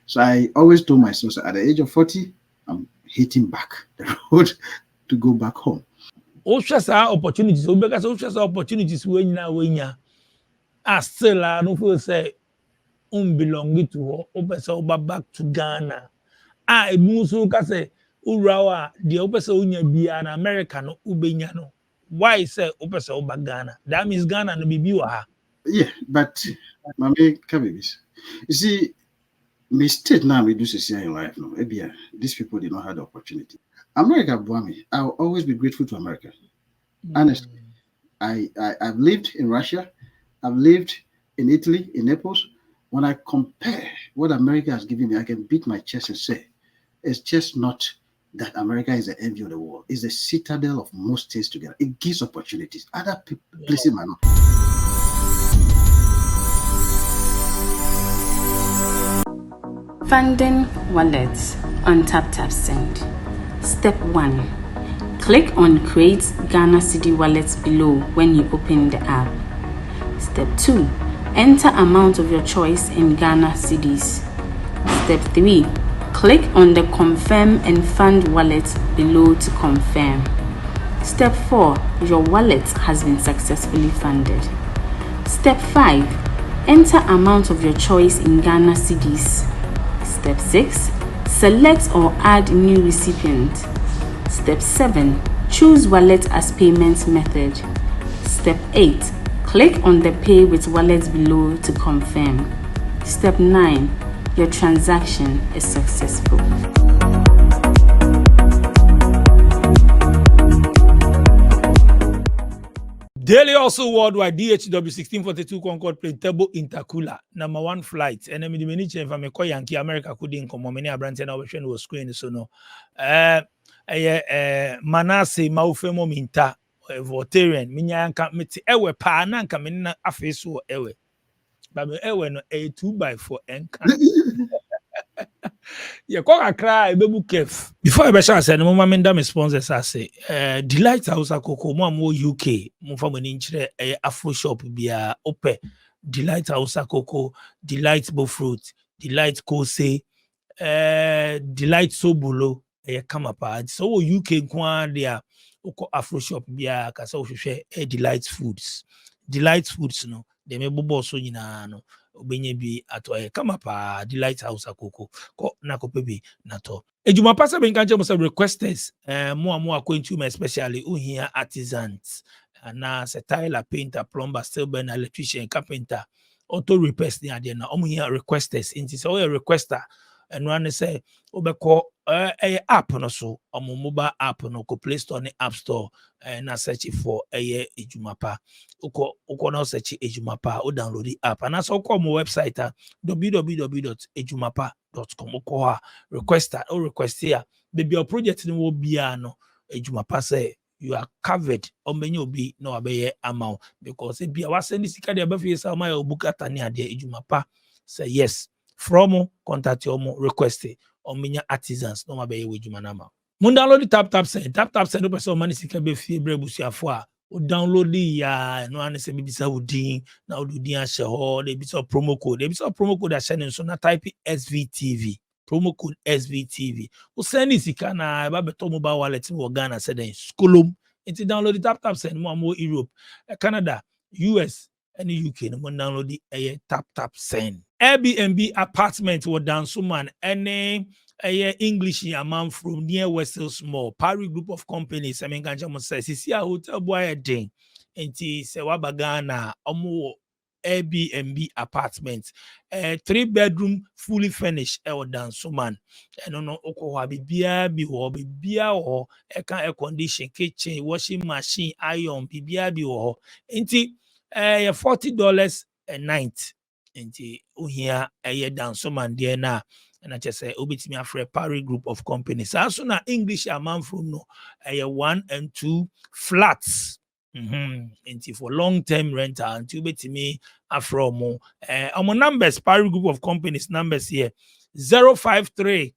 So I always told myself, so at the age of 40, I'm hitting back the road to go back home. Opportunities, opportunities when still no feel say belong to back to Ghana. Ebu ka say urawa the opese unya bia na America no ubenya no. Why say opese oba Ghana? That means Ghana no bibi wa ha. Yeah, but Mami Kabibis. You see, mistake now we do see in life now. These people did not have the opportunity. America, Buami, I'll always be grateful to America. Honestly. I've lived in Russia, I've lived in Italy, in Naples. When I compare what America has given me, I can beat my chest and say, it's just not that America is the envy of the world. It's the citadel of most things together. It gives opportunities. Other places might not. Funding wallets on TapTapSend. Step 1. Click on Create Ghana Cedi Wallets below when you open the app. Step 2. Enter amount of your choice in Ghana Cedis. Step 3. Click on the Confirm and Fund wallet below to confirm. Step 4. Your wallet has been successfully funded. Step 5. Enter amount of your choice in Ghana Cedis. Step 6. Select or add new recipient. Step 7. Choose wallet as payment method. Step 8. Click on the Pay with Wallet below to confirm. Step 9. Your transaction is successful. Daily also worldwide DHW 1642 Concord plane turbo intercooler #1 flight. And I'm the manager from Yankee America couldn't come on many Abranten ocean was screen so no. Manase Maufemo Minta Votarian Minyanka Miti Ewe Pa Nanka Minna Afeso Ewe. But Ewe no a 2x4 enka. Yeah, cry baby kef. Before I say no mama menda me sponsors say Delight House Akoko mo UK mo fa mani nchire Afro shop bia ope Delight House Akoko, Delight Bo Fruit, Delight Kose, Delight Sobulo kama pa so UK kwa dia oko Afro shop bia kasa ohwehwe Delight Foods. Delight Foods no de me bobo so nyina no obenye bi ato kama pa Delight House Akoko ko na ko pebi na to ejuma pasa be nkan chemo say requesters mo akwentu especially uhia artisans na se tiler, painter, plumber, steel burner, electrician, carpenter, auto repairs ni ade na omo hia requesters inti so we requester and one say obeko app no so omo mobile app no ko Play Store ni App Store na search for ejumapa uko na search ejumapa o download the app and so come website www.ejumapa.com uko requester or request here baby your project ni wo bia no ejumapa say you are covered on many obi no abeye amount because bia wa send sika de ba fi say my obukata ni ade ejumapa say yes from contact your request on many artisans no abeye we ejuma na ma mun download the TapTapSend no person money sika be fi brebusiafo a o download ya no an say bibisa udin na udin a share ho dey be promo code a share so na type SVTV promo code SVTV o send sika na ba beto mobile wallet in Ghana said then skolom into download the TapTapSend more Europe Canada US and the UK no download the TapTapSend Airbnb apartment wo down so man any English a man from near Western Small Paris group of companies I mean gancha say see a hotel boy den enti se wabagana omo Airbnb apartment 3-bedroom fully furnished down so man no okwa bibia bi ho bibia ho air condition kitchen washing machine iron bibia bi ho enti $40 a night enti ohia down so man there na and I just say obitimi afre Paris group of companies as soon as English a man from no 1 and 2 flats enti for long term rental until obitimi afro mo numbers Paris group of companies numbers here 053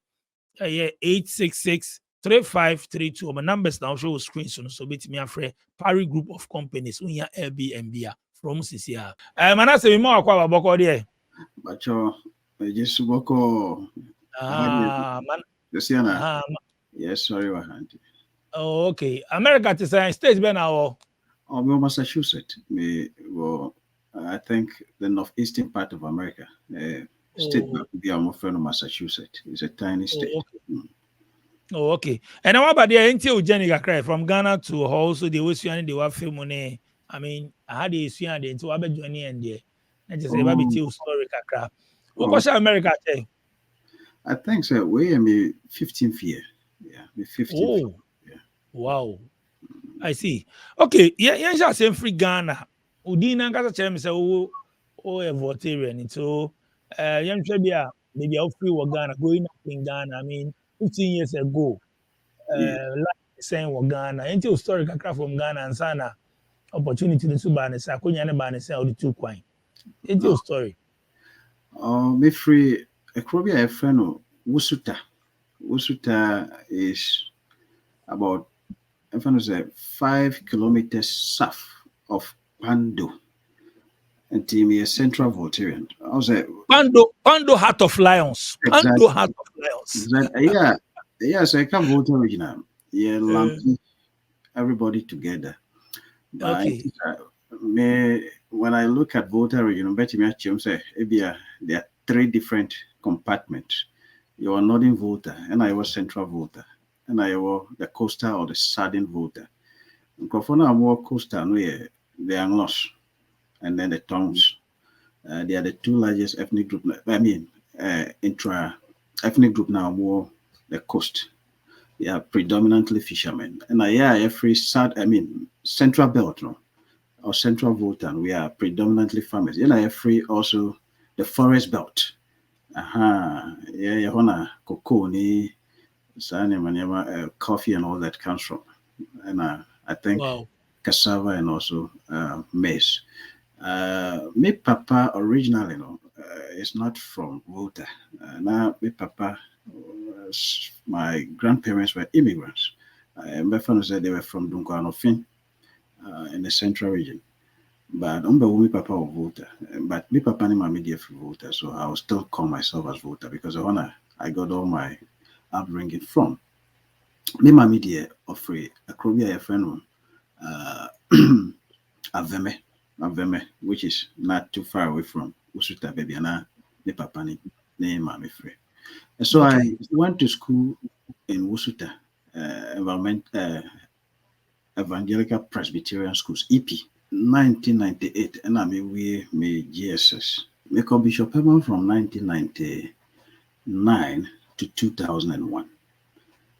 866 3532 my numbers now show screen so obitimi afre Paris group of companies unya Airbnb from CCR manase we mo akwa baboko there But Just Boko. Man. The Siena. Yes, sorry, Wahanti. Oh, okay. America is a state ben now. Oh, well, Massachusetts. Well, I think the northeastern part of America. State Oh, be our friend of Massachusetts. It's a tiny state. okay. Oh, okay. And then what about the until Jenny cry from Ghana to also the Ocean, they were film money. I mean, I had the Ocean into Abe Johnny and there. I just say, Baby, tell story crap. What was America? I think so. We are me 15th year. Yeah, me 15th. Oh, yeah. Wow. I see. Okay, yeah, just say free Ghana. Udina kasa tell me say oh a Voltarian. So yam Trabia, maybe I'll free Ghana, growing up in Ghana. I mean, 15 years ago, like saying Ghana, until story kakra from Ghana and sana opportunity to ban is a kunya and ban is all the two coin. Until story. Me free a Krobia a friend of Wusuta. Wusuta is about if I say 5 kilometers south of Pando. And team is Central Voltarian. I was a Pando Heart of Lions. Exactly. Pando Heart of Lions. Exactly. Yeah, so I can vote original. Yeah, lumping everybody together. But Okay. when I look at voter region, bet me say there are 3 different compartments. You are northern voter, and I was central voter, and I was the coastal or the southern voter. Because now I'm more coastal, no, the Anglos, and then the towns. They are the 2 largest ethnic group. I mean, intra ethnic group now more the coast. They are predominantly fishermen, and every central belt, no, or central Voltan, we are predominantly farmers. Every also the forest belt. Cocoa, coffee and all that comes from. And I think cassava and also maize. My papa originally, is not from Volta. Now, my papa, my grandparents were immigrants. My father said they were from Dunkanofin in the central region. But my papa was Volta. But my papa and my media for Volta, so I will still call myself as Volta because I got all my upbringing from. Me mami deɛ ɔfrɛ akuro bi a yɛfrɛ no Aveme, which is not too far away from Usuta baby and me papa ne mami frɛ. So I went to school in Usuta Evangelical Presbyterian Schools EP 1998 and we GSS. Me call Bishop Herman from 1999 to 2001.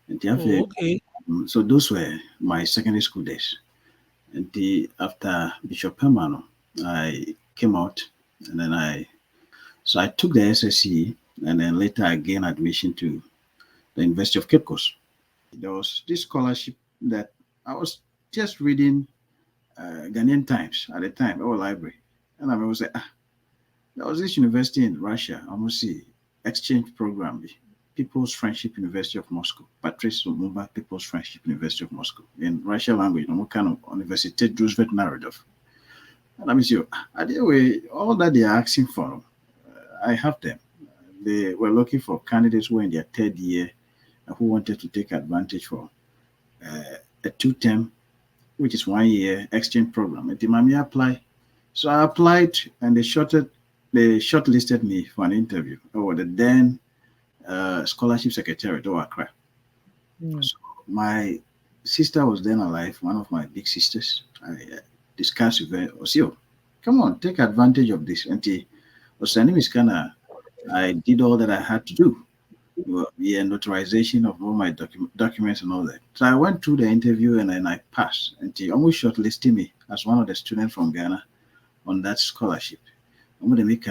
Okay. So those were my secondary school days. And after Bishop Hermano, I came out and then I took the SSC and then later I gained admission to the University of Cape Coast. There was this scholarship that I was just reading Ghanaian Times at the time, our library. And I was like, there was this university in Russia, I must see, exchange program. People's Friendship University of Moscow, Patrice Lumumba People's Friendship University of Moscow. In Russian language, what kind of University Roosevelt narrative. And I mean, anyway, all that they are asking for, I have them. They were looking for candidates who were in their 3rd year who wanted to take advantage for a 2-term, which is 1 year exchange program. And Timami apply. So I applied and they shortlisted me for an interview. The then scholarship secretary to Accra. So my sister was then alive, one of my big sisters. I discussed with her, come on, take advantage of this. And I did all that I had to do. The notarization of all my documents and all that. So I went through the interview and then I passed. And she almost shortlisted me as one of the students from Ghana on that scholarship. I'm going to make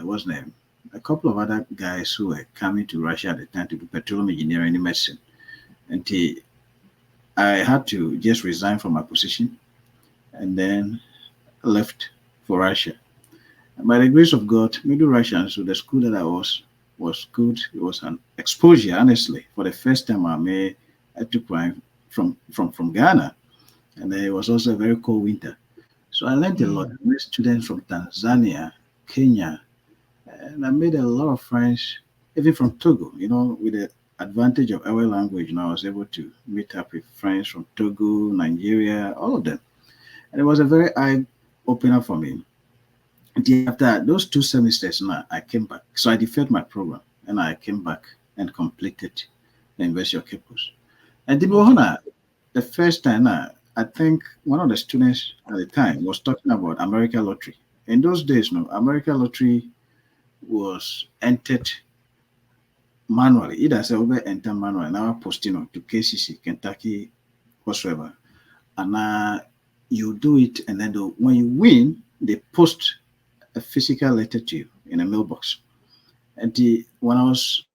what's name? A couple of other guys who were coming to Russia at the time to do petroleum engineering and medicine. And I had to just resign from my position and then left for Russia. And by the grace of God, Middle Russia, so the school that I was good. It was an exposure, honestly. For the first time I took from Ghana. And it was also a very cold winter. So I learned a lot. I met students from Tanzania, Kenya, And I made a lot of friends, even from Togo, with the advantage of our language. I was able to meet up with friends from Togo, Nigeria, all of them. And it was a very eye opener for me. And after those 2 semesters, now I came back. So I deferred my program and I came back and completed the University of Cape Coast. And the first time, I think one of the students at the time was talking about American lottery. In those days, no, American lottery was entered manually. Either say over enter manually, now posting to KCC, Kentucky, whatsoever. And you do it, and then when you win, they post a physical letter to you in a mailbox. And when I was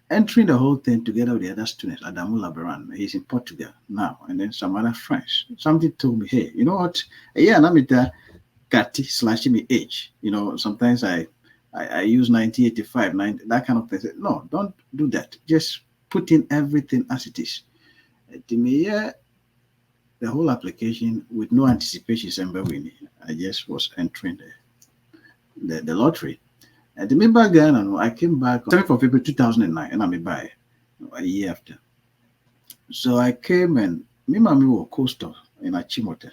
entering the whole thing together with the other students, Adamu Labaran, he's in Portugal now, and then some other friends, something told me, hey, you know what? Yeah, I'm at Kati slashing me age. Sometimes I use 1985, 90, that kind of thing. No, don't do that. Just put in everything as it is. Yeah, the whole application with no anticipation, I just was entering the lottery. And the member Ghana, I came back on 7th of April 2009, and I'm by a year after. So I came and me and me were coastal in Achimota.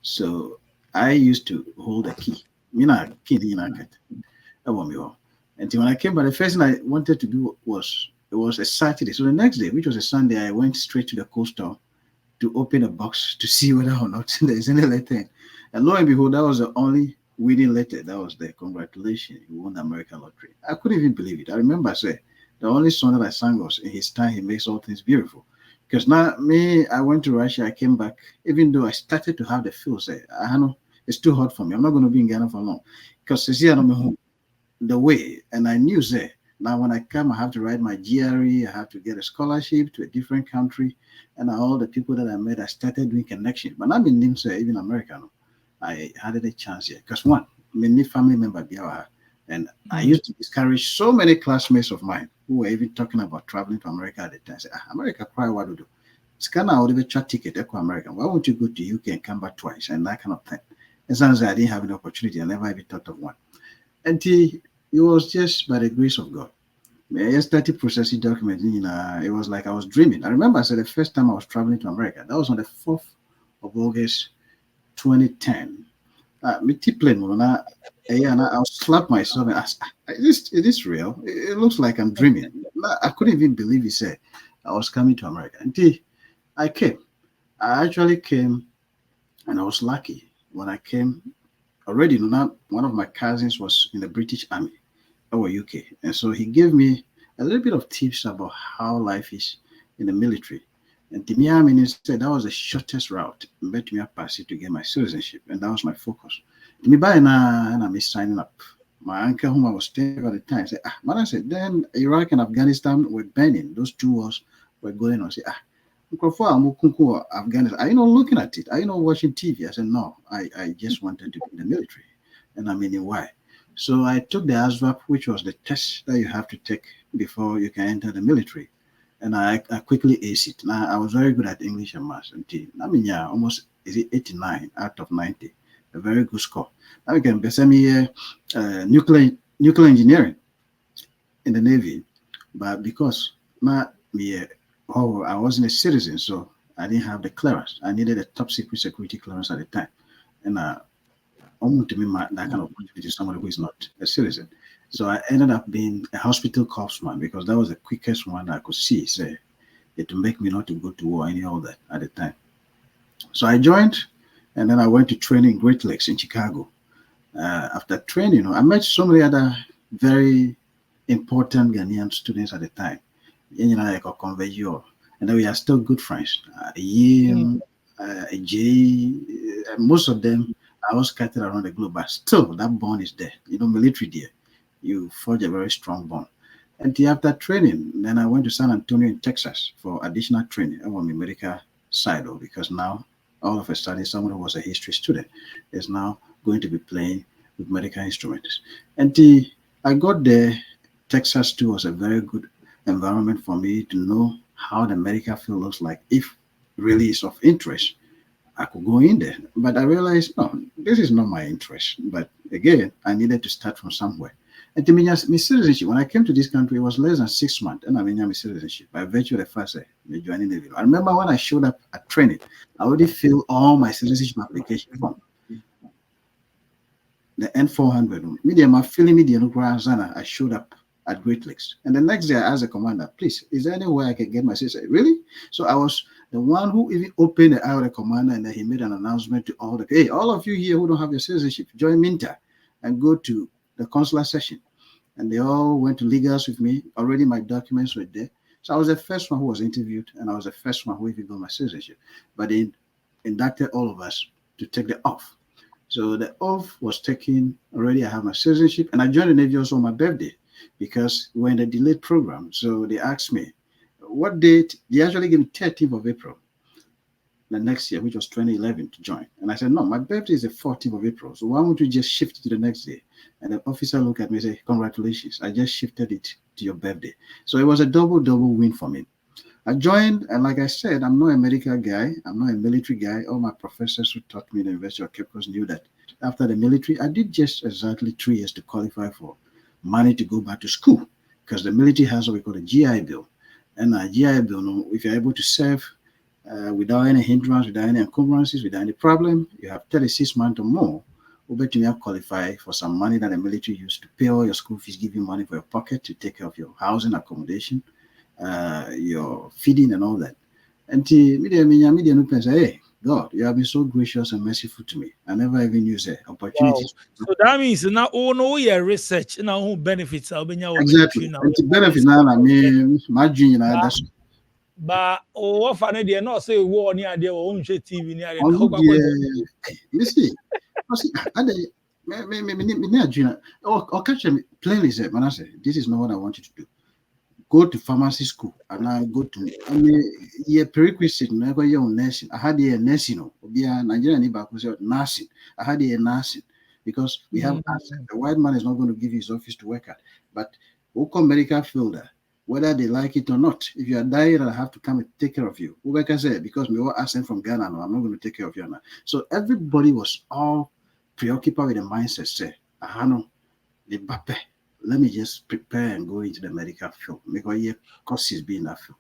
So I used to hold a key. Me na key in a and when I came back, the first thing I wanted to do it was a Saturday. So the next day, which was a Sunday, I went straight to the coastal to open a box to see whether or not there's any letter. And lo and behold, that was the only winning letter. That was there. Congratulations, you won the American lottery. I couldn't even believe it. I remember I said the only song that I sang was In His Time He Makes All Things Beautiful. Because now I went to Russia, I came back, even though I started to have the feel, I know it's too hot for me. I'm not going to be in Ghana for long. Because the way, and I knew now when I come, I have to write my GRE, I have to get a scholarship to a different country, and all the people that I met, I started doing connections. But I'm in NIMSA, even American. I had a chance here because one, many family member and I used to discourage so many classmates of mine who were even talking about traveling to America at the time. I said, America, cry what to do? It's kind of out of a chat ticket, Echo American. Why won't you go to UK and come back twice and that kind of thing? It sounds like I didn't have an opportunity. I never even thought of one. And it was just by the grace of God. I started processing documents. It was like I was dreaming. I remember I said the first time I was traveling to America, that was on the 4th of August, 2010. I'll slap myself and ask, is this real? It looks like I'm dreaming. I couldn't even believe he said I was coming to America. Until I came. I actually came, and I was lucky. When I came, already one of my cousins was in the British Army or UK. And so he gave me a little bit of tips about how life is in the military. And to me, said that was the shortest route to me pass it to get my citizenship. And that was my focus. To me, by now, and I'm signing up. My uncle, whom I was staying at the time, said, man, I said, then Iraq and Afghanistan were burning. Those 2 wars were going on. I said, Afghanistan. Are you not looking at it? Are you not watching TV? I said, no, I just wanted to be in the military. And why? So I took the ASVAB, which was the test that you have to take before you can enter the military. And I quickly aced it. Now, I was very good at English and maths. Almost 89 out of 90. A very good score. Now we can send me nuclear engineering in the Navy. But because I wasn't a citizen, so I didn't have the clearance. I needed a top secret security clearance at the time. And almost to me, that kind of opportunity is somebody who is not a citizen. So I ended up being a hospital corpsman because that was the quickest one I could see. It to make me not to go to war, any all that at the time. So I joined, and then I went to training in Great Lakes in Chicago. After training, I met so many other very important Ghanaian students at the time. And then we are still good friends. Most of them are all scattered around the globe, but still that bond is there. Military there. You forge a very strong bond. And after training, then I went to San Antonio in Texas for additional training on the medical side, because now all of a sudden someone who was a history student is now going to be playing with medical instruments. And I got there. Texas too was a very good environment for me to know how the medical field looks like. If really is of interest, I could go in there. But I realized, no, this is not my interest. But again, I needed to start from somewhere. And to me, my citizenship, when I came to this country, it was less than 6 months. And I mean, my citizenship by virtue of the fact that I joining the Navy. I remember when I showed up at training, I already filled all my citizenship application form. The N400. Media, my feeling media, I showed up at Great Lakes. And the next day, I asked the commander, please, is there any way I can get my citizenship? Really? So I was the one who even opened the eye of the commander, and then he made an announcement to all the, hey, all of you here who don't have your citizenship, join Minta and go to the consular session. And they all went to legals with me. Already my documents were there. So I was the first one who was interviewed, and I was the first one who even got my citizenship. But they inducted all of us to take the oath. So the oath was taken already. I have my citizenship, and I joined the Navy also on my birthday because we're in a delayed program. So they asked me, what date? They actually gave me 13th of April the next year, which was 2011, to join. And I said, no, my birthday is the 14th of April. So why won't you just shift it to the next day? And the officer looked at me and said, congratulations, I just shifted it to your birthday. So it was a double win for me. I joined, and like I said, I'm not a medical guy. I'm not a military guy. All my professors who taught me in the University of Cape Coast knew that after the military, I did just exactly 3 years to qualify for money to go back to school, because the military has what we call a GI Bill. And a GI Bill, if you're able to serve without any hindrance, without any encumbrances, without any problem, you have 36 months or more, you qualify for some money that the military used to pay all your school fees, give you money for your pocket to take care of your housing, accommodation, your feeding and all that. And media say, hey, God, you have been so gracious and merciful to me. I never even used the opportunity. Wow. So that means now your research now who benefits exactly. And to benefit now, I mean, my junior, that's but what funny they not say war near their own TV near the you see, or catch me plainly said, when I say this is not what I want you to do. Go to pharmacy school and I go to prerequisite never your nursing. I had a nursing Nigerian nursing. I had a nursing because we have the white man is not going to give his office to work at. But Oko medical field, whether they like it or not, if you are dying, I have to come and take care of you. Like I said, because we were asking from Ghana, no, I'm not going to take care of you now. So everybody was all preoccupied with the mindset, say, the bape. Let me just prepare and go into the medical field because your course is being that field.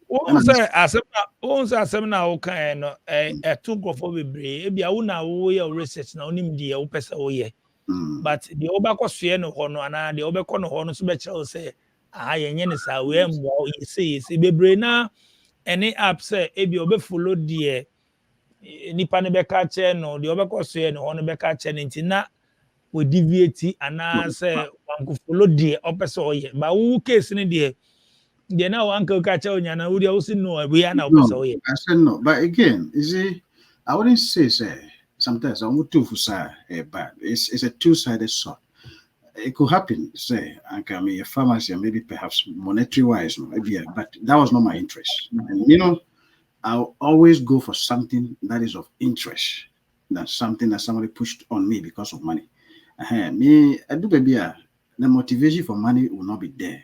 Once I seminar okay no to go for be bia una wo your research na onim die wo pesa wo ye. But the obakọ so no ho no ana the obekọ no ho no so be kire say yenye ne sa we mwo say bebre na any app say ebi obefollow die nipa ne be ka che no the obekọ so no ho no be ka che nti na we deviate ana say wanko follow die opese oye ba wo case ne die now uncle catch on and would also know we are now. I said no, but again, you see, I wouldn't say sometimes I'm too for bad. It's a two-sided sword. It could happen, say, I can be a pharmacy, maybe perhaps monetary wise, maybe, but that was not my interest. And I'll always go for something that is of interest than something that somebody pushed on me because of money. Me, I do baby, the motivation for money will not be there.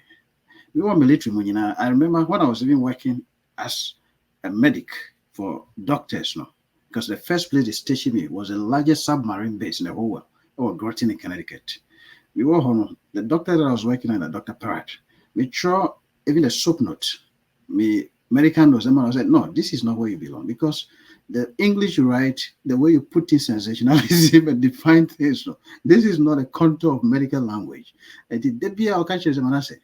We were military, I remember when I was even working as a medic for doctors, because the first place they stationed me was the largest submarine base in the whole world, or Groton in Connecticut. We were home. The doctor that I was working on, Dr. Parrott, made sure even the soap note, me American was I said, no, this is not where you belong, because the English you write, the way you put in sensationalism and define things, this is not a contour of medical language. And the be our catch I said,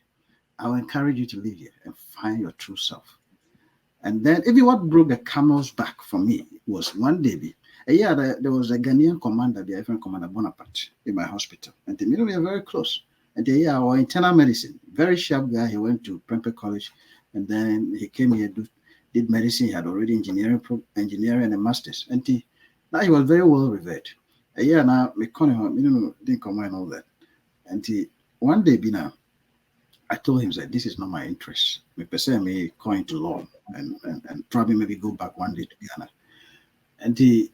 I will encourage you to live here and find your true self. And then, even what broke the camel's back for me was one day, there was a Ghanaian commander, the African Commander Bonaparte, in my hospital. And we are very close. And our internal medicine, very sharp guy. He went to Prempeh College, and then he came here, did medicine. He had already engineering and a master's. And now he was very well revered. Now, didn't come and all that. And one day, I told him that this is not my interest. I may go into law and probably maybe go back one day to Ghana. And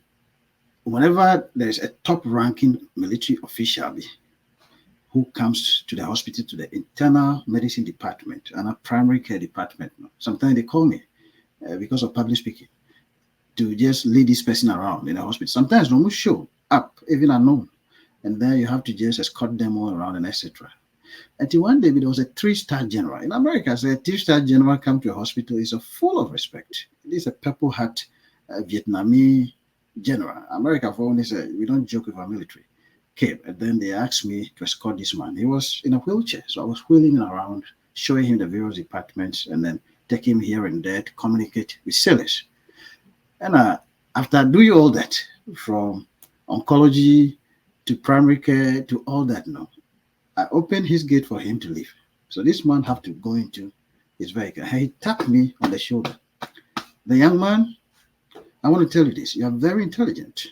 whenever there's a top-ranking military official who comes to the hospital, to the internal medicine department and a primary care department, sometimes they call me because of public speaking to just lead this person around in the hospital. Sometimes they almost show up, even unknown. And then you have to just escort them all around and etc. Until one day, there was a 3-star general. In America, so a 3-star general come to a hospital is full of respect. It is a purple hat Vietnamese general. America, for only say, we don't joke with our military. Came, and then they asked me to escort this man. He was in a wheelchair, so I was wheeling him around, showing him the various departments, and then take him here and there to communicate with sailors. And after doing all that, from oncology to primary care to all that, I opened his gate for him to leave. So this man had to go into his vehicle. He tapped me on the shoulder. The young man, I want to tell you this. You are very intelligent.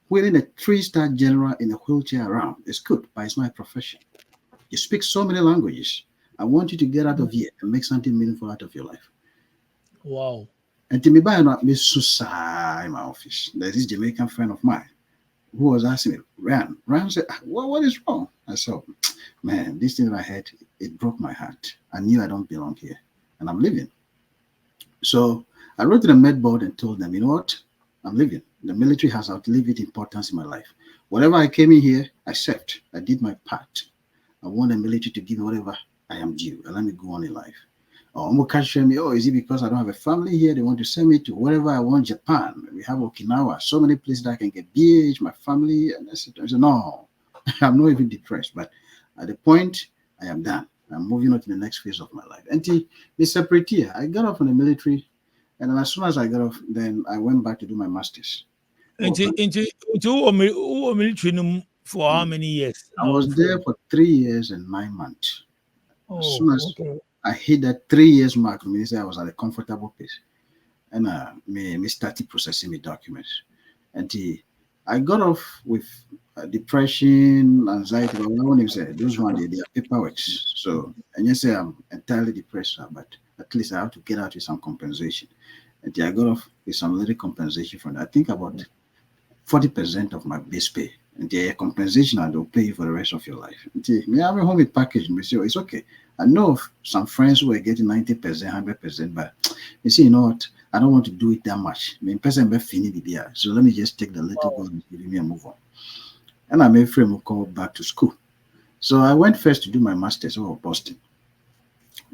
Wheeling a 3-star general in a wheelchair around is good, but it's not a profession. You speak so many languages. I want you to get out of here and make something meaningful out of your life. Wow. And to me, by not me suicide in my office. There's this Jamaican friend of mine who was asking me, Ryan said, what is wrong? I said, man, this thing that I had, it broke my heart. I knew I don't belong here, and I'm leaving. So I wrote to the Med Board and told them, you know what? I'm leaving. The military has outlived its importance in my life. Whatever I came in here, I served. I did my part. I want the military to give me whatever I am due, and let me go on in life. Or catch me, is it because I don't have a family here? They want to send me to wherever I want, Japan. We have Okinawa, so many places that I can get BH, my family, and etc. I said, no, I'm not even depressed. But at the point, I am done. I'm moving on to the next phase of my life. And they separate here. I got off from the military, and then as soon as I got off, then I went back to do my master's. Military for how many years? I was there for 3 years and 9 months. As soon as I hit that 3 years mark, I was at a comfortable place. And me started processing my documents. And I got off with depression, anxiety. But I want to say, those ones, they are paperwork. So, and you say I'm entirely depressed, but at least I have to get out with some compensation. And I got off with some little compensation from that. I think about 40% of my base pay. And the compensation I will pay you for the rest of your life. Me have a home with package. Me say, it's okay. I know of some friends who are getting 90%, 100%, but you see, you know what? I don't want to do it that much. I mean, person be fini here. So let me just take the little goal and give me a move on. And I made friend who called back to school. So I went first to do my master's over Boston.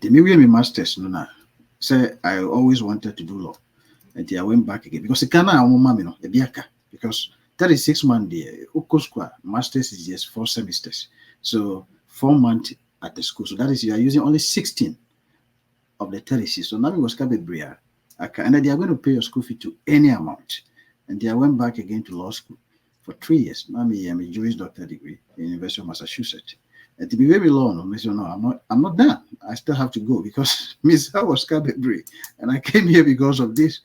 The me my master's, say I always wanted to do law. And I went back again because because 36 months there, master's is just 4 semesters. So 4 months at the school. So that is, you are using only 16 of the 36. So now it was Kabebria. And then they are going to pay your school fee to any amount. And I went back again to law school for 3 years. Now I'm a Juris Doctor degree in the University of Massachusetts. And to be very long, I'm not done. I still have to go because Miss was Kabebri. And I came here because of this.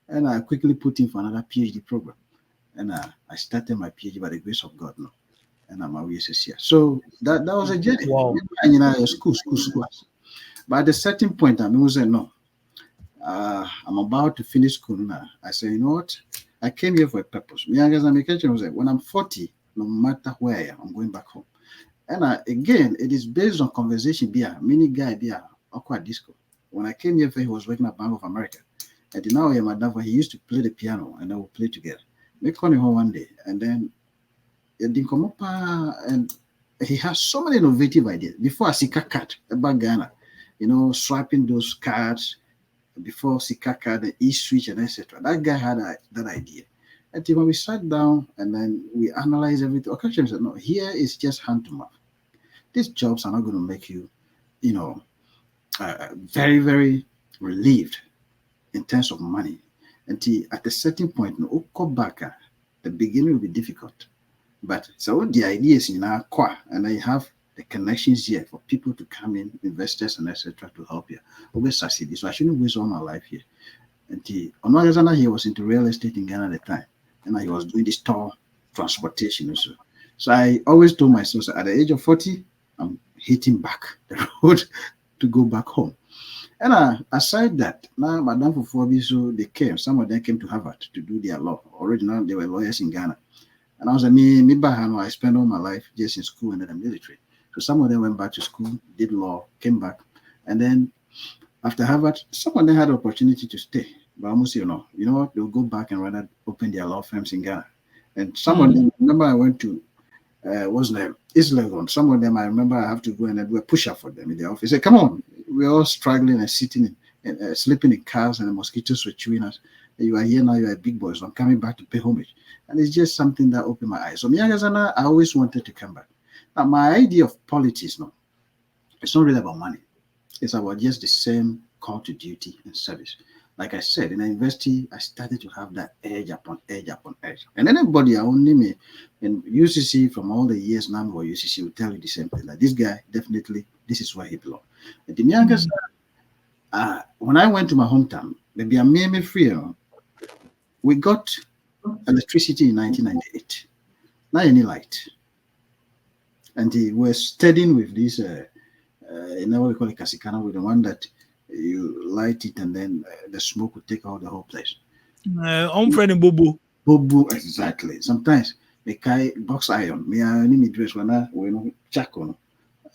And I quickly put in for another PhD program. And I started my PhD by the grace of God now. And I'm a here. So that was a journey. Wow. And school. But at a certain point, I said, no, I'm about to finish school now. I said, you know what? I came here for a purpose. Me and was like, when I'm 40, no matter where I am, I'm going back home. And again, it is based on conversation. Many guy awkward disco. When I came here, he was working at Bank of America. And now he used to play the piano, and I would play together. We called him home one day, and then it didn't come up, and he has so many innovative ideas. Before I see card about Ghana, swiping those cards before Sika card, the e-switch, and etc. That guy had that idea. And when we sat down and then we analyzed everything, Okachi said, no, here is just hand to mouth. These jobs are not going to make you, very, very relieved in terms of money. Until at a certain point, the beginning will be difficult. But so the idea is in our core, and I have the connections here for people to come in, investors and etc. to help you. Always succeed. So I shouldn't waste all my life here. Until Onwagazana he was into real estate in Ghana at the time, and I was doing this tour transportation also. So I always told myself, so at the age of 40, I'm hitting back the road to go back home. And aside that, now Madame Fufuabi, so they came. Some of them came to Harvard to do their law. Originally, they were lawyers in Ghana. And I was like, I spent all my life just in school and then the military. So some of them went back to school, did law, came back. And then after Harvard, some of them had the opportunity to stay. But almost, you know what, they'll go back and rather open their law firms in Ghana. And some of them, remember I went to what's the name? Islegon. Some of them I remember I have to go and do a push up for them in the office. Say, come on, we're all struggling and sitting and sleeping in cars, and the mosquitoes were chewing us. You are here now, you are a big boy, so I'm coming back to pay homage. And it's just something that opened my eyes. So Miyagazana, I always wanted to come back. Now, my idea of politics, no, it's not really about money. It's about just the same call to duty and service. Like I said, in the university, I started to have that edge upon edge upon edge. And anybody only me in UCC from all the years now or UCC will tell you the same thing. That this guy, definitely, this is where he belongs. The youngest, when I went to my hometown, maybe I made me free. We got electricity in 1998. Not any light. And we were studying with this, you know what we call it, Kasikana, with the one that you light it and then the smoke would take out the whole place. I'm friend Bobo. Bobo, exactly. Sometimes they carry box iron. Me, I need dress when I check on.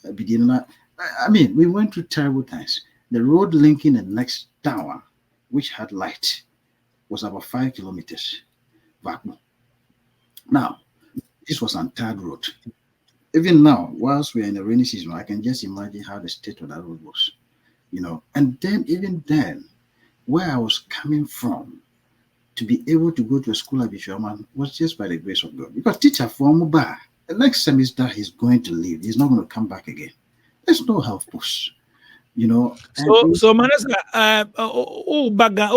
I mean, we went through terrible times. The road linking the next town, which had light, was about 5 kilometers. Vacuum. Now, this was on third road. Even now, whilst we're in the rainy season, I can just imagine how the state of that road was. You know, and then even then, where I was coming from, to be able to go to a school at Bishoman was just by the grace of God. Because teacher for Muba, the next semester he's going to leave. He's not going to come back again. There's no health push, you know. So Manasa, Bagana.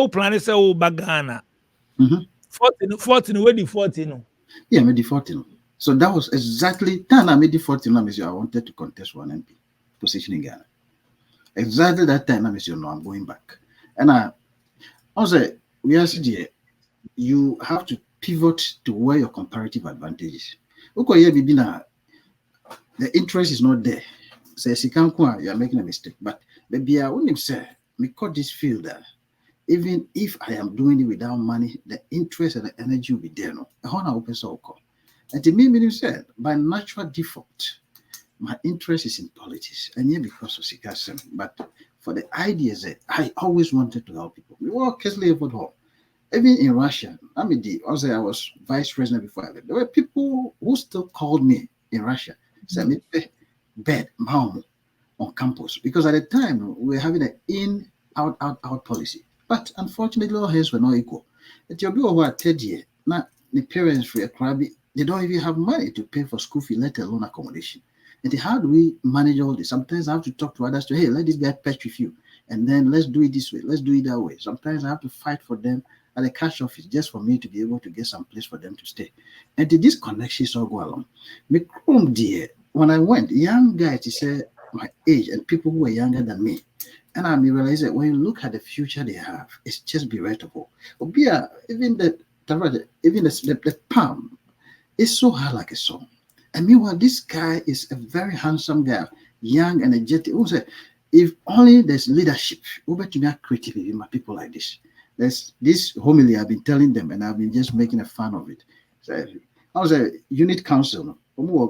14, where the 14? Yeah, maybe 14. So that was exactly time I made the 14. I wanted to contest one MP position in Ghana. Exactly that time, I'm going back. And I say, we are here. You have to pivot to where your comparative advantage is. The interest is not there. Say, you are making a mistake. But maybe I wouldn't say, because this field, even if I am doing it without money, the interest and the energy will be there. No, and to me, said, by natural default, my interest is in politics, and yet because of Sikasem. But for the ideas that I always wanted to help people. We were Kesley Effort Hall. Even in Russia, I was vice president before I left. There were people who still called me in Russia, said me bed Mahom on campus. Because at the time we were having an in-out policy. But unfortunately, all hands were not equal. At your bill over 30 years, now the parents for a crabby, they don't even have money to pay for school fee, let alone accommodation. And how do we manage all this? Sometimes I have to talk to others to, hey, let this guy patch with you. And then let's do it this way. Let's do it that way. Sometimes I have to fight for them at the cash office just for me to be able to get some place for them to stay. And these connections all go along. When I went, young guys, he said my age and people who were younger than me. And I realized that when you look at the future they have, it's just berettable. Even the palm is so hard like a song. And meanwhile, this guy is a very handsome guy, young, energetic. If only there's leadership, over to me creative in my people like this. There's this homily I've been telling them, and I've been just making a fun of it. So I was a unit council,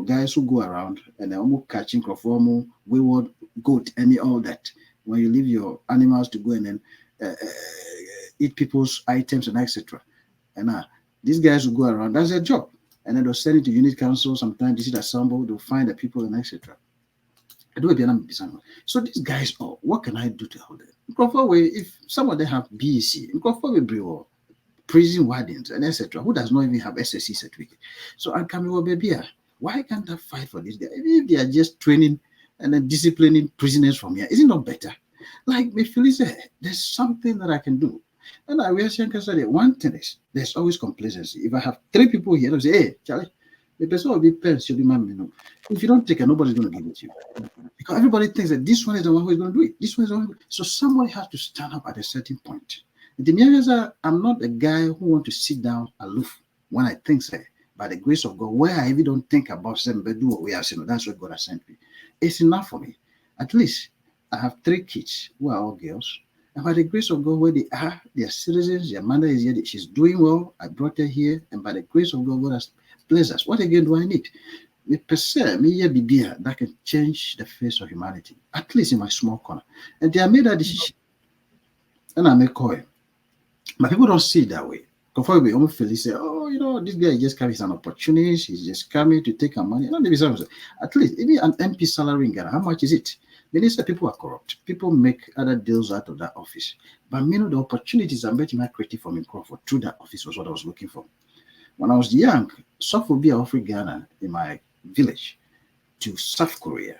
guys who go around and they're catching crofromo, wayward goat, and all that. When you leave your animals to go and then eat people's items and etc. And these guys will go around. That's their job. And then they'll send it to unit council. Sometimes this is assembled. They'll find the people and etc. So these guys, what can I do to help them? If some of them have BEC, prison wardens and etc., who does not even have SSC certificate. So I come baby, why can't I fight for this guy? If they are just training and then disciplining prisoners from here, is it not better? Like me feel there's something that I can do. And I will say one thing is there's always complacency. If I have 3 people here, they'll say, hey, Charlie, the person will be pens, you'll be man. If you don't take it, nobody's going to give it to you. Because everybody thinks that this one is the one who is going to do it. This one is the one. So somebody has to stand up at a certain point. The mirrors I'm not a guy who wants to sit down aloof when I think, by the grace of God, where I even don't think about them, but do what we are saying. That's what God has sent me. It's enough for me. At least I have 3 kids who are all girls. And by the grace of God, where they are citizens, their mother is here, she's doing well. I brought her here. And by the grace of God, God has blessed us. What again do I need? That can change the face of humanity, at least in my small corner. And they have made that decision. And I may call it. But people don't see it that way. Before we almost feel, he say, oh, this guy just coming, he's an opportunist, he's just coming to take our money. Not maybe some, at least, even an MP salary in Ghana, how much is it? Minister, people are corrupt. People make other deals out of that office. But the opportunities I'm betting I created from Crawford through that office was what I was looking for. When I was young, Sophobia offered Ghana in my village to South Korea.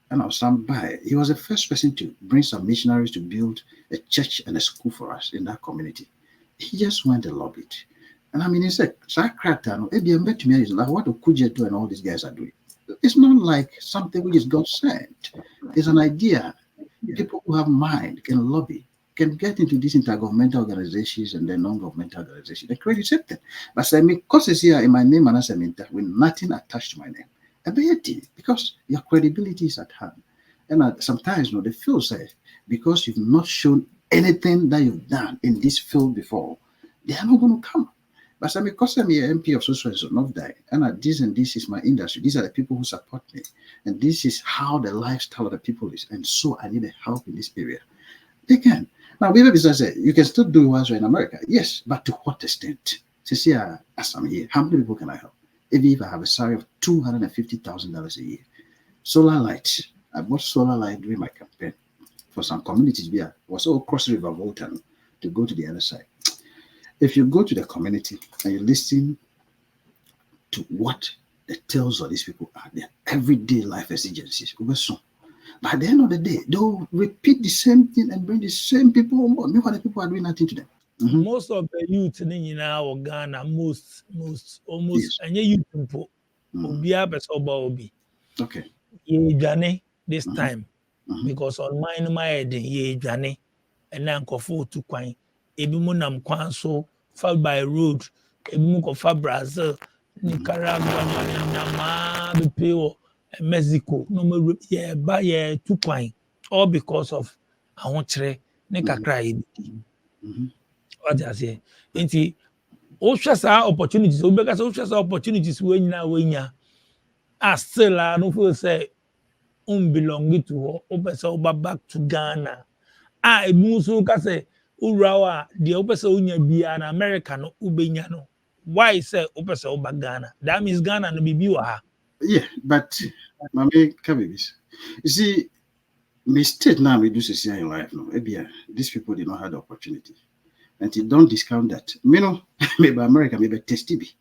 And I was stand by. He was the first person to bring some missionaries to build a church and a school for us in that community. He just went and lobbied. And he said, like what Okujeto and all these guys are doing. It's not like something which is God sent. It's an idea. People who have mind can lobby, can get into these intergovernmental organizations and then non-governmental organizations. They create something. But I mean, because it's here in my name and as a mentor, with nothing attached to my name. Because your credibility is at hand. And sometimes they feel safe because you've not shown anything that you've done in this field before, they are not going to come. But because I'm an MP of social and so not die, and this is my industry. These are the people who support me, and this is how the lifestyle of the people is. And so I need help in this area. They can. Now, say you can still do what's in America, yes, but to what extent? As I'm here, how many people can I help? If I have a salary of $250,000 a year, solar lights. I bought solar light during my campaign for some communities here. Was all cross River Volta to go to the other side. If you go to the community and you listen to what the tales of these people are, their everyday life exigencies, by the end of the day, they'll repeat the same thing and bring the same people on board. Meanwhile, the people are doing nothing to them. Mm-hmm. Most of the youth in our Ghana, almost, yes. And youth people, okay. This time, because on my head, ye Jane, and then go to Quine, Ebimunam Kwanso, fall by road, Ebimuko fa Brazil, Nicaragua, Mexico, no yeah, by 2 Quine, all because of I want to cry. What I say, ain't opportunities, opportunities when you are still, I don't feel say, belonging to her, back to Ghana. Musu ka say, Urawa, the opesa unya be an American, Ubenyano. Why say opesa oba Ghana? That means Ghana no be biwa. Yeah, but Mami Kabibis. You see, mistake now we do see in life no. These people did not have the opportunity. And you don't discount that. Maybe America, maybe Testibi.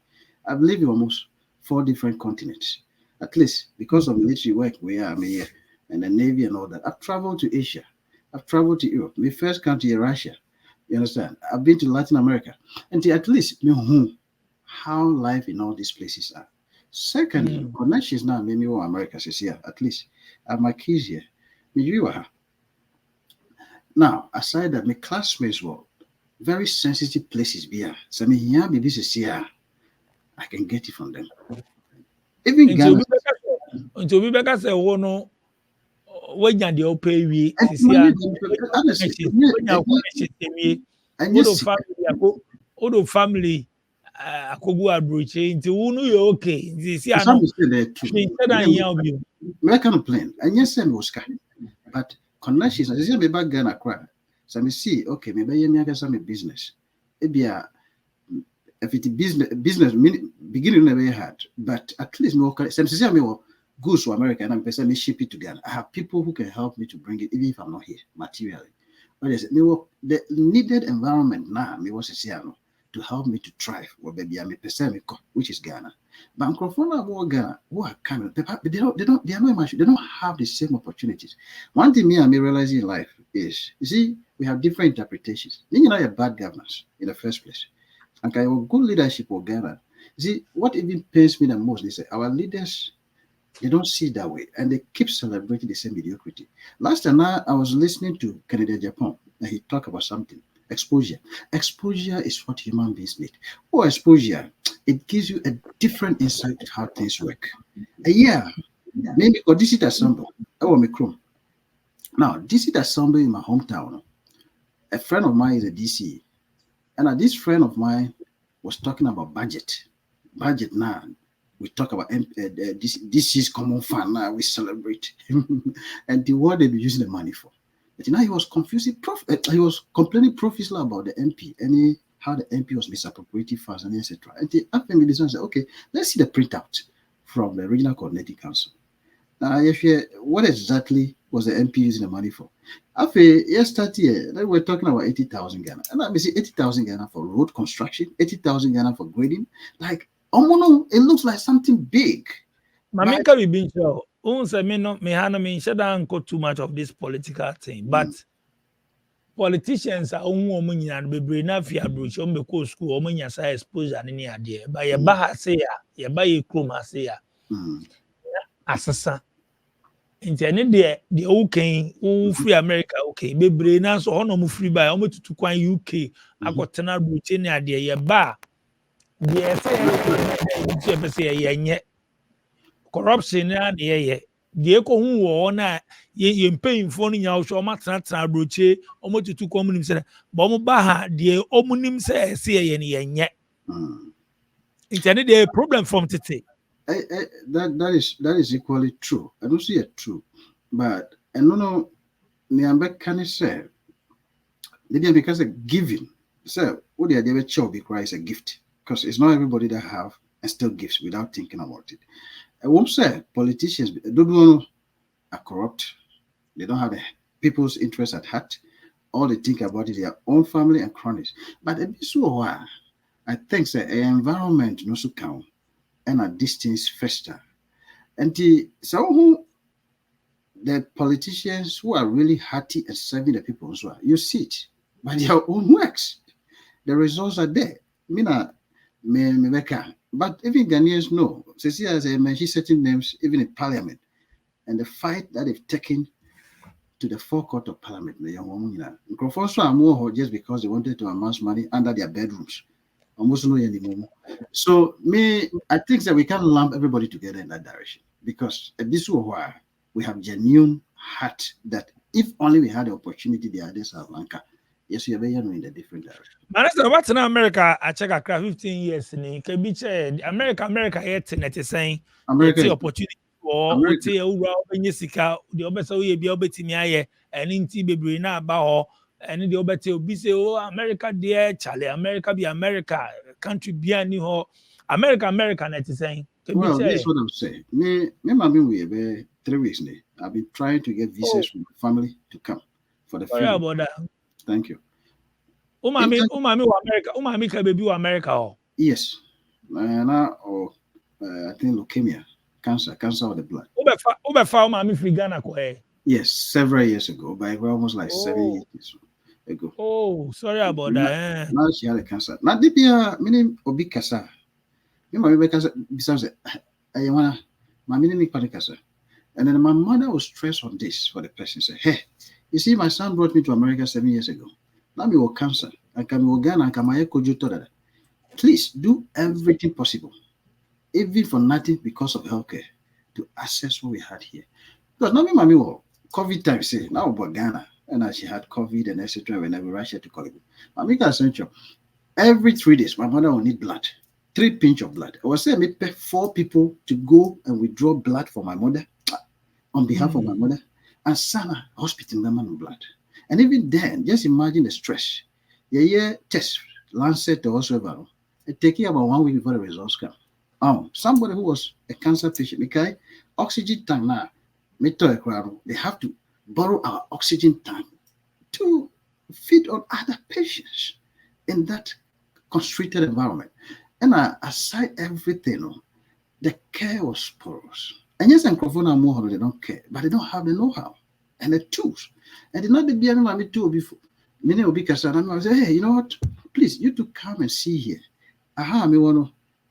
I've lived in almost 4 different continents. At least because of military work where I'm here and the Navy and all that. I've traveled to Asia. I've traveled to Europe. My first country, Russia. You understand? I've been to Latin America. And at least know how life in all these places are. Secondly, connections now, maybe America says here, at least I have my kids here. Now, aside that, my classmates were very sensitive places here. So this is here. I can get it from them. Even Ghana. Until we better say, oh no, when you pay we, family, Akogu into you okay. I can't plan. And yes, I'm Oscar. But connections, as I say, back Ghana cry. So I see, okay, maybe you have some business. If it's business beginning never had, but at least more. Since I go to America and I'm personally ship it to Ghana, I have people who can help me to bring it, even if I'm not here materially. But the needed environment now, to help me to thrive. Well, baby, I'm a person which is Ghana. But Ghana, who are coming, they are not much. They don't have the same opportunities. One thing I may realize in life is, you see, we have different interpretations. Then you're bad governance in the first place. And good leadership of Ghana. See, what even pains me the most, they say our leaders, they don't see it that way, and they keep celebrating the same mediocrity. Last time I was listening to Kennedy Japan, and he talked about something. Exposure. Exposure is what human beings need. Exposure, it gives you a different insight to how things work. Maybe because this is assembly. Now, this is assembly in my hometown. A friend of mine is a DC. And this friend of mine was talking about budget. Budget now. We talk about this is common fund now. We celebrate. And the what they be using the money for. But now he was confusing. He was complaining profusely about the MP. Any how the MP was misappropriating funds and etc. And the FME said, okay, let's see the printout from the Regional Coordinating Council. Now, what exactly was the MP using the money for? After yesterday, we're talking about 80,000 Ghana. And let me see 80,000 Ghana for road construction, 80,000 Ghana for grading. Like, oh no, it looks like something big. Maminka we been sure. Me shouldn't go too much of this political thing, but politicians are woman and be brain fi abroach on be go school or many say exposure any idea. But ye ba say ya, ye ba ye chroma say ya. Asasa. Nti ene de okay, who free America okay. Be brain na so ono mu free by omo tutu kwan UK akotena abroach ni ade ye ba. De say ye corruption na ye de ko hu wo na ye mpanyimfo no nya wo so ma tena abroche omo tutu communism se ba omo ba ha de omunim se se ye ne yenye intended the problem from tete. That is equally true. I don't see it true, but I don't know. Niambe can say maybe because of giving. So what the idea of is a gift because it's not everybody that have and still gives without thinking about it. I won't say politicians are corrupt. They don't have the people's interest at heart. All they think about is their own family and cronies. But a bit so I think the environment no so count and at distance fester. And the politicians who are really hearty and serving the people as well, you see it by their own works. The results are there. But even Ghanaians know. Cecilia has mentioned certain names, even in Parliament, and the fight that they've taken to the forecourt of Parliament. The young woman, are more just because they wanted to amass money under their bedrooms. Almost no anymore. So I think that we can't lump everybody together in that direction because this is why we have genuine heart that if only we had the opportunity, the others have Lanka. Yes, we are very in a different direction. But what's in America? I check a 15 years in America yet net is saying America opportunity or Sika, the Obesa we be obetimi and inti be na about and the Obeta be say, oh, America dear Charlie, America be America, country be any ho America net is saying. Well, that's what I'm saying. Me, we have 3 weeks now. I've been trying to get visas from my family to come for the Sorry about that. Thank you. Umami America, baby, America. Yes. I think leukemia, cancer of the blood. Umami free Ghana. Yes, several years ago, but almost like 7 years ago. Oh, sorry about that. Now she had a cancer. Now, Dipia, meaning Obi Kasa. You know, besides I want my meaning cancer. And then my mother was stressed on this for the person. Say, hey, you see, my son brought me to America 7 years ago. Now me with cancer. I can be Ghana. I can please do everything possible, even for nothing because of healthcare, to access what we had here. Because now me, mommy, COVID time say now about Ghana, and she had COVID and etc. Whenever Russia to COVID, mommy can send you every 3 days. My mother will need blood, 3 pinch of blood. I was saying me pay 4 people to go and withdraw blood for my mother on behalf of my mother, and Sana hospital man blood. And even then, just imagine the stress. Test, Lancet or whatsoever, it taking about 1 week before the results come. Somebody who was a cancer patient, okay, oxygen tank now, they have to borrow our oxygen tank to feed on other patients in that constricted environment. And aside everything, the care was porous. And yes, and more they don't care, but they don't have the know-how and the tools. And did not be any mommy too before. Many will be concerned. I say, hey, you know what? Please, you to come and see here.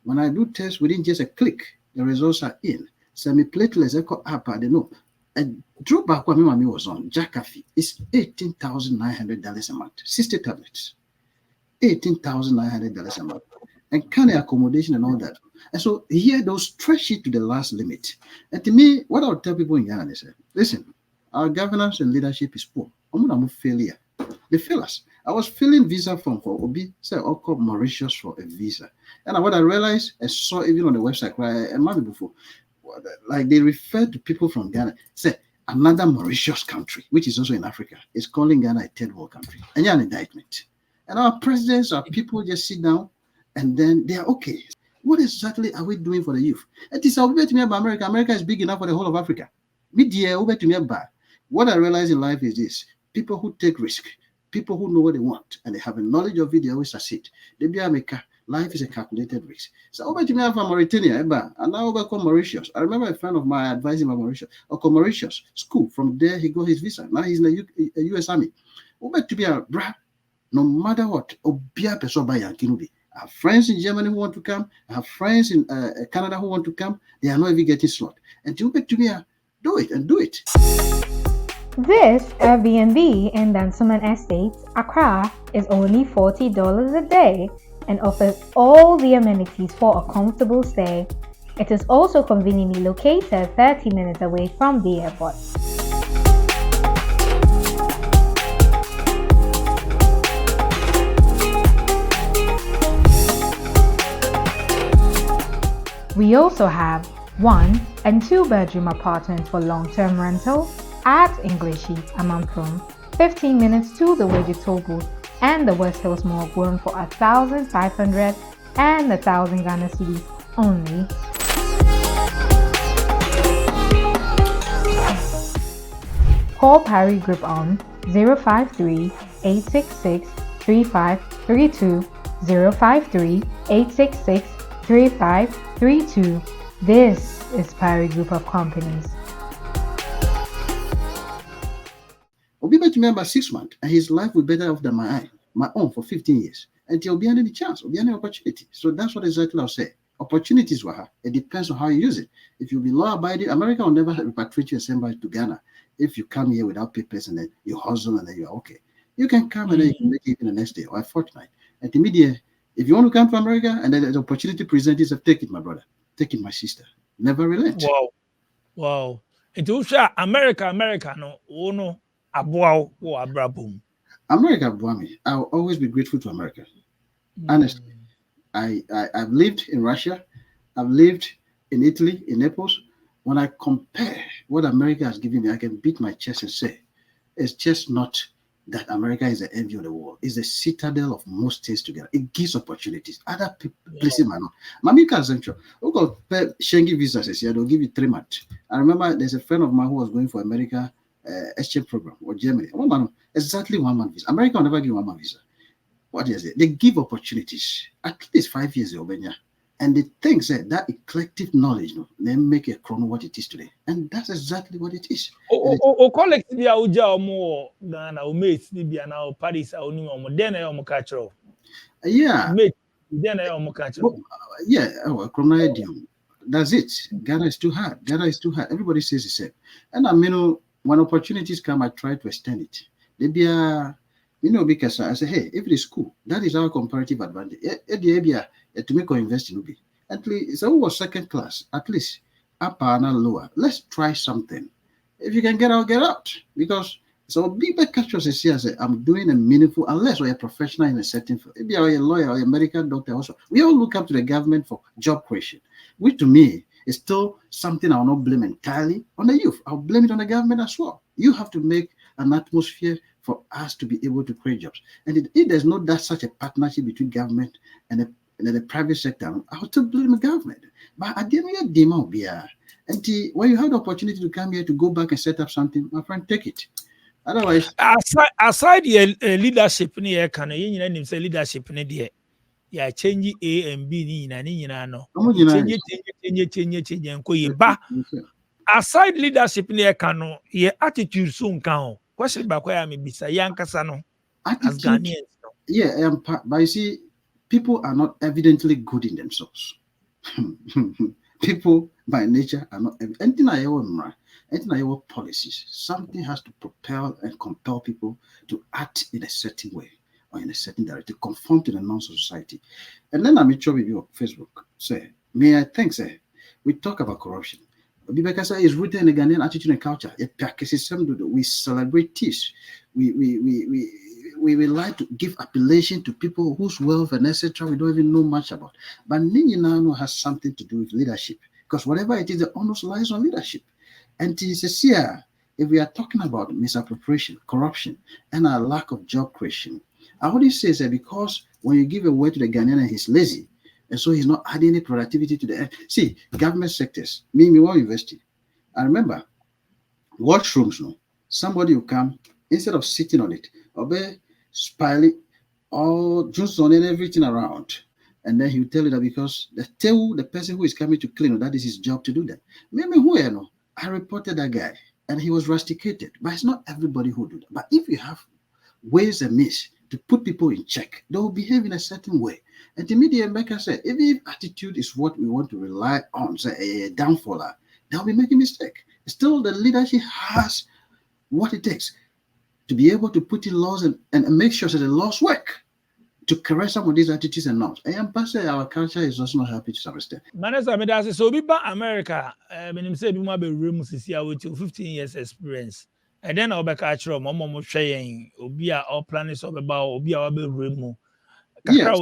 When I do tests within just a click, the results are in. Semi-platelets echo up, I don't know. And draw back what my mommy was on. Jackafi is $18,900 a month. 60 tablets. $18,900 a month. And kind of accommodation and all that. And so here they'll stretch it to the last limit. And to me, what I would tell people in Ghana, they say, listen, our governance and leadership is poor. I'm going to failure. They fail us. I was filling visa form for Obi, say I'll call Mauritius for a visa. And what I realized, I saw even on the website, a month before, like they refer to people from Ghana, say another Mauritius country, which is also in Africa, is calling Ghana a third world country. And you're an indictment. And our presidents are people just sit down and then they are okay. What exactly are we doing for the youth? It is over to me about America. America is big enough for the whole of Africa. Media over to me about. What I realize in life is this: people who take risk, people who know what they want, and they have a knowledge of it, they always succeed. They be America. Life is a calculated risk. So over to me from Mauritania, and now over to Mauritius. I remember a friend of mine advising about Mauritius, or Mauritius school. From there, he got his visa. Now he's in the US Army. Over to be a brah. No matter what, Obia Pesoba Yankinubi. I have friends in Germany who want to come. I have friends in Canada who want to come. They are not even getting slot. And to be do it and do it. This Airbnb in Dansoman Estates, Accra, is only $40 a day and offers all the amenities for a comfortable stay. It is also conveniently located 30 minutes away from the airport. We also have 1 and 2 bedroom apartments for long-term rental at Englishi, Amamprum, 15 minutes to the Wejito booth and the West Hills Mall, going for 1,500 and 1,000 Ghana cedis only. Call Parry Group on 053-866-3532, 053-866-3532. This is Parry Group of Companies. Obi bet me about 6 months, and his life will be better off than my own for 15 years. And he'll be any chance, will be any opportunity. So that's what exactly I'll say. Opportunities were. It depends on how you use it. If you'll be law abiding, America will never repatriate you and send back to Ghana. If you come here without papers and then you hustle and then you're okay, you can come and then you can make it in the next day or a fortnight. And the media, if you want to come to America and then the opportunity presents itself, take it, my brother. Take it, my sister. Never relent. Wow. It also America no, no. America, Buami, I'll always be grateful to America. Honestly, I've lived in Russia, I've lived in Italy, in Naples. When I compare what America has given me, I can beat my chest and say, it's just not that America is the envy of the world. It's the citadel of most things together. It gives opportunities. Other places might not. Mamika Central, who got Schengen visas, they'll give you 3 months. I remember there's a friend of mine who was going for America exchange program or Germany. 1 month, exactly 1 month visa. America will never give 1 month visa. What is it? They give opportunities. At least 5 years, and the things that eclectic knowledge, they make a chrono what it is today. And that's exactly what it is. Collect the Auja more than our mates, maybe an our Paris, our new then I catch. Yeah. Mate, then I catch. Yeah, chrono. That's it. Ghana is too hard. Everybody says the same. And I mean, when opportunities come, I try to extend it. They be because I say, hey, if it is cool, that is our comparative advantage. To make or invest in Ubi. At least who was second class, at least upper and lower. Let's try something. If you can get out, get out. Because so big catchers is here say, I'm doing a meaningful, unless you're a professional in a certain field. Maybe you're a lawyer or a medical doctor also. We all look up to the government for job creation. Which to me is still something I'll not blame entirely on the youth. I'll blame it on the government as well. You have to make an atmosphere for us to be able to create jobs. And if there's not such a partnership between government and the private sector, I'll still blame the government. But at the end of the day, and when you have the opportunity to come here to go back and set up something, my friend, take it. Otherwise, aside the leadership, say leadership, yeah, change A and B, no. Change. But aside leadership, your attitude soon count. Question back where I may be say Yankasano as Ghanaians. Yeah, but you see, people are not evidently good in themselves. People by nature are not anything I ever policies. Something has to propel and compel people to act in a certain way or in a certain direction, to conform to the norms of society. And then I'm sure with you on Facebook. Say, may I think, say, we talk about corruption. Because it's rooted in the Ghanaian attitude and culture. We celebrate this. We like to give appellation to people whose wealth and etc. we don't even know much about. But Ninginano has something to do with leadership. Because whatever it is, the onus lies on leadership. And it is here, if we are talking about misappropriation, corruption, and a lack of job creation, I already say that because when you give away to the Ghanaian and he's lazy, and so he's not adding any productivity to the see government sectors. Me one university. I remember washrooms. No, somebody will come instead of sitting on it, or be spiling all juice on and everything around. And then he'll tell you that because the person who is coming to clean, that is his job to do that. Maybe who you know, I reported that guy and he was rusticated. But it's not everybody who do that. But if you have ways and means to put people in check, they will behave in a certain way. And the media maker said, even if attitude is what we want to rely on, say a downfall, they'll be making mistake. Still, the leadership has what it takes to be able to put in laws and make sure that the laws work to correct some of these attitudes and norms. I am saying our culture is also not happy to some extent. Manasa Medasi, so be back America, when him say, be my room, see, with 15 years experience. And then I'll be catch from Mama saying, Obia, all planets of about Obia, will be room. Yes.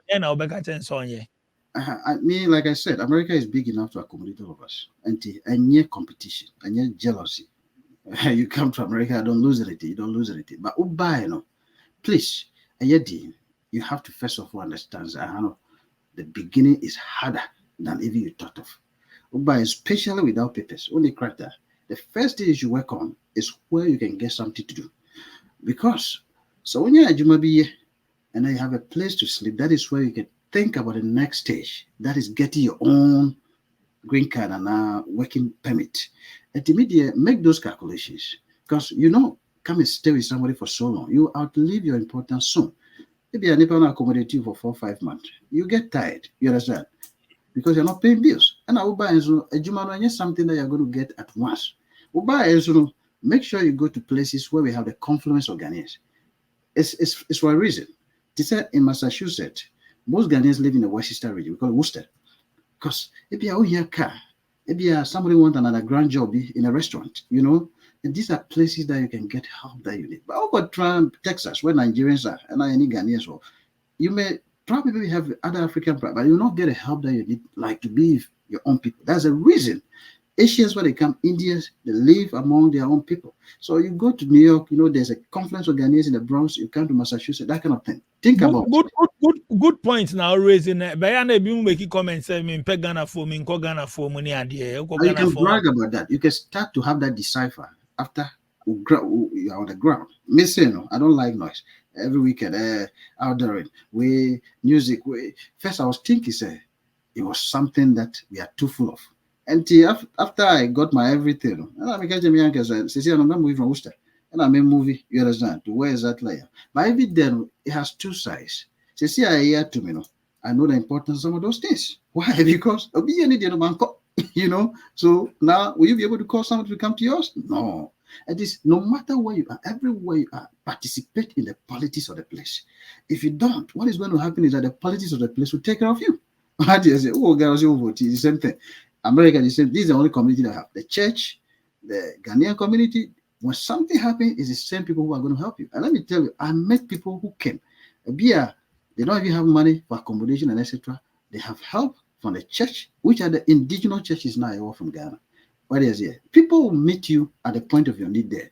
Then I'll be catching Sonya. I mean, like I said, America is big enough to accommodate all of us. And near competition, and near jealousy. You come to America, don't lose anything. You don't lose anything. But please, you have to first of all understand that the beginning is harder than even you thought of. Especially without papers, only character. The first thing you should work on is where you can get something to do. Because so when you're at Jumabi and then you have a place to sleep, that is where you can think about the next stage. That is getting your own green card and working permit. And the media make those calculations. Because come and stay with somebody for so long, you outlive your importance soon. Maybe a neighbor will accommodate you for 4 or 5 months. You get tired, you understand? Because you're not paying bills. And I will buy something that you're going to get at once. Make sure you go to places where we have the confluence of Ghanaians. It's for a reason. They said in Massachusetts, most Ghanaians live in the Westchester region. We call it Worcester. Because if you have a car, maybe somebody wants another grand job in a restaurant, and these are places that you can get help that you need. But over Texas, where Nigerians are, and any Ghanaians, you may probably have other African, but you will not get the help that you need, like to be your own people. That's a reason. Asians, when they come, Indians, they live among their own people. So you go to New York, there's a confluence of Ghanaians in the Bronx. You come to Massachusetts, that kind of thing. Think about good points now raising. But I never make comments. I mean, peg Ghana for me, Ghana for money, and you can brag about that. You can start to have that decipher after you are on the ground. Missing, I don't like noise. Every weekend, outdooring, music. First, I was thinking, it was something that we are too full of. And after I got my everything, and I became a young say, I'm moving from Worcester. And I made a movie, you understand, to where is that layer. But even then, it has two sides. See, I hear to me, I know the importance of some of those things. Why? Because so now will you be able to call someone to come to yours? No. It is no matter where you are, everywhere you are, participate in the politics of the place. If you don't, what is going to happen is that the politics of the place will take care of you. How do you say, girls, you vote? It's the same thing. America, the same. This is the only community that have the church, the Ghanaian community. When something happens, it's the same people who are going to help you. And let me tell you, I met people who came. They don't even have money for accommodation and etc. They have help from the church, which are the indigenous churches now from Ghana. What is it? People will meet you at the point of your need there.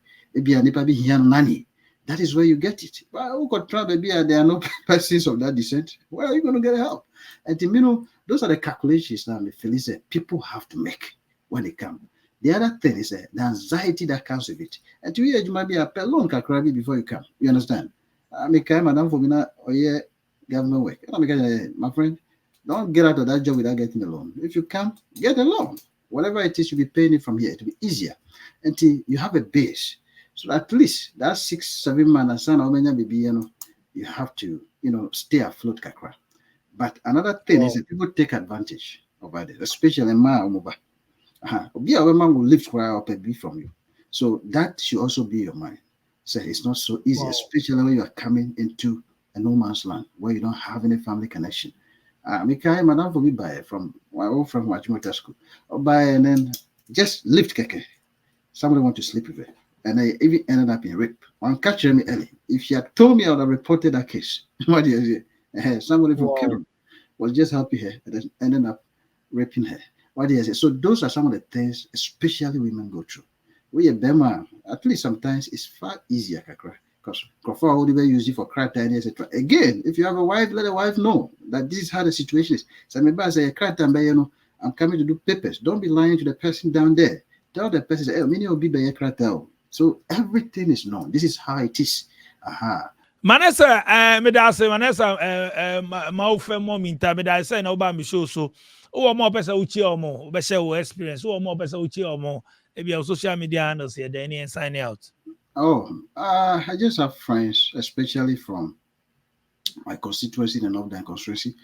That is where you get it. Well, there are no persons of that descent. Where are you going to get help? And those are the calculations that Felice people have to make when they come. The other thing is the anxiety that comes with it. And to you might be a long kakrabi before you come. You understand? I make madam for me now government work. My friend, don't get out of that job without getting a loan. If you come, get a loan. Whatever it is, you'll be paying it from here. It'll be easier until you have a base. So at least that 6-7 months, you have to, stay afloat kakra. But another thing is that people take advantage of that, especially Obi will lift up a bit from you. So that should also be your mind. So it's not so easy, especially when you are coming into a no man's land where you don't have any family connection. Madam for me buy from my old friend Wachimota school. Buy and then just lift keke. Somebody want to sleep with her. And I even ended up in rape. One catch me early. If she had told me, I would have reported that case. What do you say? Somebody from Cameroon was just helping her and then ended up raping her. What do you say? So those are some of the things, especially women go through. We Bema, at least sometimes it's far easier, Kakra, Because Crawford will be used for crack time, etc. Again, if you have a wife, let the wife know that this is how the situation is. So maybe I say, crack time, you know, I'm coming to do papers. Don't be lying to the person down there. Tell the person, hey, many will be by crack time. So everything is known. This is how it is. Aha. Manessa, me da say Manessa, ma ofe mo minta me da say na oba me show so. O mo pesa uchi omo, be share wo experience. O mo pesa uchi omo. E be social media handles here then and sign out. Oh, I just have friends, especially from my constituency, the North End constituency.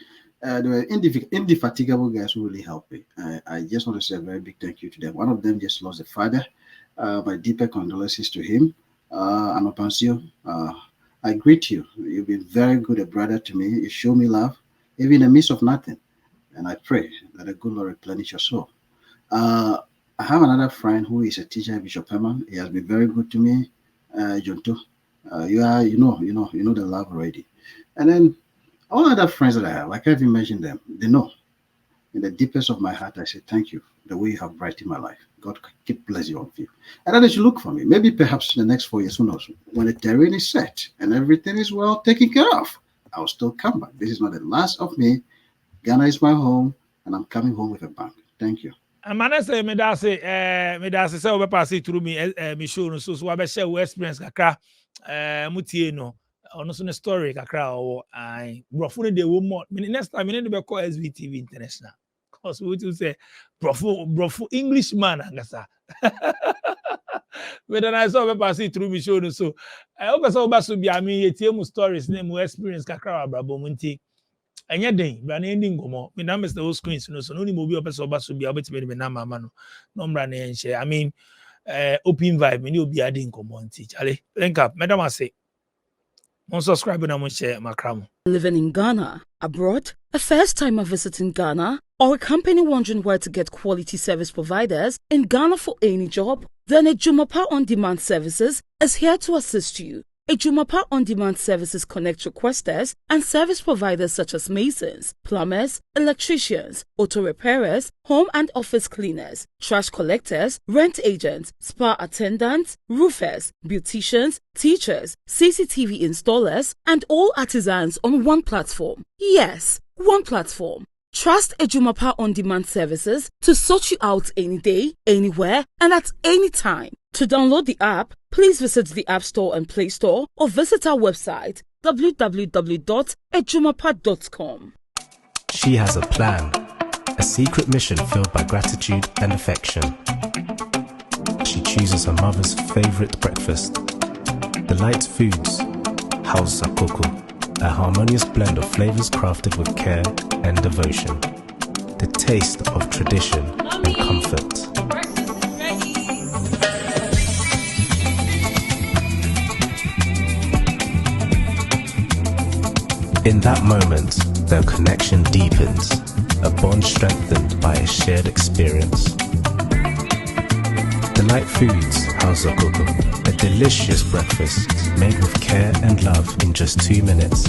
They were indefatigable guys who really helped me. I just want to say a very big thank you to them. One of them just lost a father. My deeper condolences to him. Anopansio, I greet you. You've been very good a brother to me. You show me love, even in the midst of nothing. And I pray that the good Lord replenish your soul. I have another friend who is a teacher, Bishop Herman. He has been very good to me. Jonto, you know the love already. And then all other friends that I have, I can't even mention them. They know. In the deepest of my heart, I say thank you. The way you have brightened my life. God keep blessing all of you. And then they should look for me. Maybe perhaps in the next 4 years, who knows? When the terrain is set and everything is well taken care of, I'll still come back. This is not the last of me. Ghana is my home, and I'm coming home with a bang. Thank you. Manessa, me da say we pass through me show no so we be share wo experience kakra mutie no ono so ne story kakra o ai brofo no dey wo more next time me be call SVTV International cause we to say brofo Englishman angasa we then I saw we pass through me show no so I hope so ba so bia me yetie mu stories ne mu experience kakra abrabo mu nti enye den bra na ending gomo me na Mr. Whole screens no so no ni mo bi opese oba so bia obetime me na mama no no mbra na enche I mean open vibe me ni obi ade nkomo nti chale link up madam ase on subscribe na mo share makram. Living in Ghana, abroad, a first timer visiting Ghana, or a company wondering where to get quality service providers in Ghana for any job, then Ejumapa On Demand Services is here to assist you. Ejumapa On Demand Services connect requesters and service providers such as masons, plumbers, electricians, auto repairers, home and office cleaners, trash collectors, rent agents, spa attendants, roofers, beauticians, teachers, CCTV installers, and all artisans on one platform. Yes, one platform. Trust Ejumapa On Demand Services to sort you out any day, anywhere, and at any time. To download the app, please visit the App Store and Play Store or visit our website www.ejumapa.com. She has a plan, a secret mission filled by gratitude and affection. She chooses her mother's favorite breakfast. Delight Foods, House Sakoko, a harmonious blend of flavors crafted with care and devotion. The taste of tradition and comfort. In that moment, their connection deepens, a bond strengthened by a shared experience. Delight Foods, House Sakoko, a delicious breakfast made with care and love in just 2 minutes.